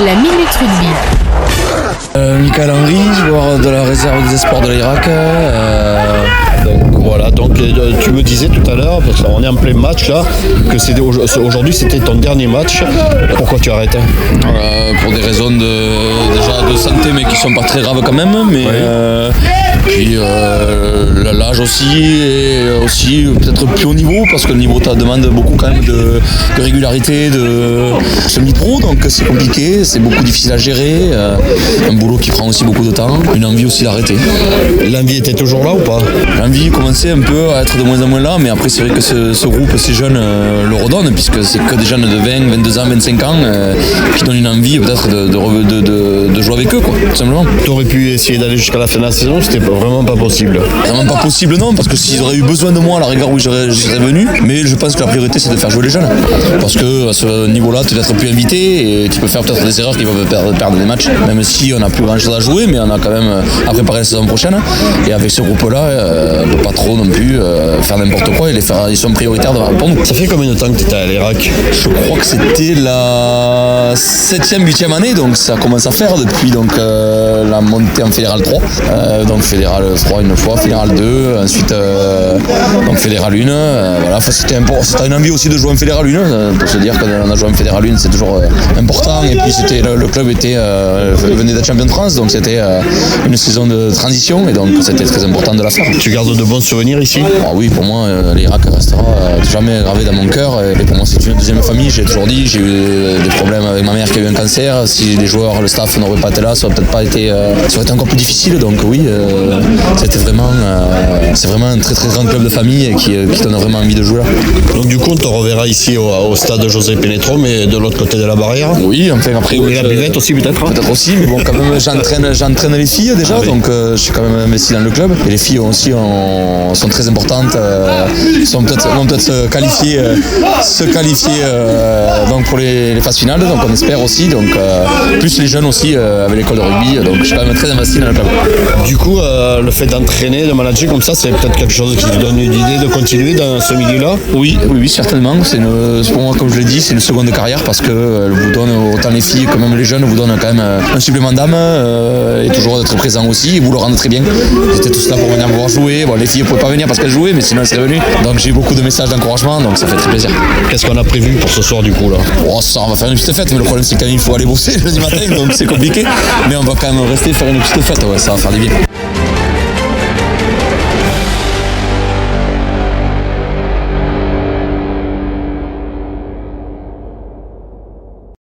La Minute Rugby. Michael Henry, joueur de la réserve des espoirs de l'Irak. Donc tu me disais tout à l'heure, parce qu'on est en plein match là, que aujourd'hui c'était ton dernier match. Pourquoi tu arrêtes? Pour des raisons déjà de santé, mais qui sont pas très graves quand même. Mais puis l'âge aussi, et aussi peut-être plus haut niveau, parce que le niveau demande beaucoup quand même de régularité, de semi-pro, donc c'est compliqué, c'est beaucoup difficile à gérer. Un boulot qui prend aussi beaucoup de temps, une envie aussi d'arrêter. L'envie était toujours là ou pas? L'envie commençait un peu à être de moins en moins là, mais après c'est vrai que ce groupe, ces jeunes le redonnent, puisque c'est que des jeunes de 20, 22 ans, 25 ans qui donnent une envie peut-être de jouer avec eux, quoi, tout simplement. Tu aurais pu essayer d'aller jusqu'à la fin de la saison, c'était vraiment pas possible. Vraiment pas possible, non, parce que s'ils auraient eu besoin de moi, à la rigueur, oui, j'y serais venu, mais je pense que la priorité c'est de faire jouer les jeunes, parce que à ce niveau-là, tu vas être plus invité et tu peux faire peut-être des erreurs qui peuvent perdre des matchs, même si on n'a plus grand-chose à jouer, mais on a quand même à préparer la saison prochaine, et avec ce groupe-là, on ne peut pas trop non plus faire n'importe quoi et ils sont prioritaires pour nous. Ça fait combien de temps que tu étais à l'Irak? Je crois que c'était la 7e, 8e année, donc ça commence à faire depuis la montée en Fédéral 3, donc Fédéral 3 une fois, Fédéral 2, ensuite donc Fédéral 1, voilà, c'était une envie aussi de jouer en Fédéral 1, pour se dire qu'on a joué en Fédéral 1, c'est toujours important, et puis le club venait d'être champion de France, donc c'était une saison de transition, et donc c'était très important de la faire. Tu gardes de bons souvenirs ici? Oui, pour moi, l'Irak restera jamais gravé dans mon cœur, et pour moi c'est une deuxième famille. J'ai toujours dit, j'ai eu des problèmes avec ma mère qui a eu un cancer. Si les joueurs, le staff n'auraient pas été là, ça aurait peut-être pas été, ça aurait été encore plus difficile. Donc oui, c'est vraiment un très très grand club de famille qui donne vraiment envie de jouer là. Donc du coup, on te reverra ici au stade José Pénétro, mais de l'autre côté de la barrière. Oui, enfin après. Et la buvette aussi peut-être. Peut-être aussi, mais bon, quand même, j'entraîne les filles déjà, donc je suis quand même investi dans le club. Et les filles aussi sont très importantes, vont peut-être se qualifier donc pour les phases finales, donc on espère aussi, donc plus les jeunes aussi avec l'école de rugby, donc je suis quand même très investi dans le club. Du coup, le fait d'entraîner, de manager comme ça, c'est peut-être quelque chose qui vous donne une idée de continuer dans ce milieu-là? Oui, certainement. Pour moi, comme je l'ai dit, c'est une seconde carrière, parce que vous donne, autant les filles que même les jeunes, vous donne quand même un supplément d'âme, et toujours d'être présent aussi, et vous le rendez très bien. Ils étaient tous là pour venir me voir jouer. Bon, les filles ne pouvaient pas venir parce qu'elles jouaient, mais sinon elles seraient venues. Donc j'ai eu beaucoup de messages d'encouragement, donc ça fait très plaisir. Qu'est-ce qu'on a prévu pour ce soir du coup là? Ça, on va faire une petite fête, mais le problème c'est qu'il faut aller bosser le matin, donc c'est compliqué. Mais on va quand même rester faire une petite fête, ouais, ça va faire du bien.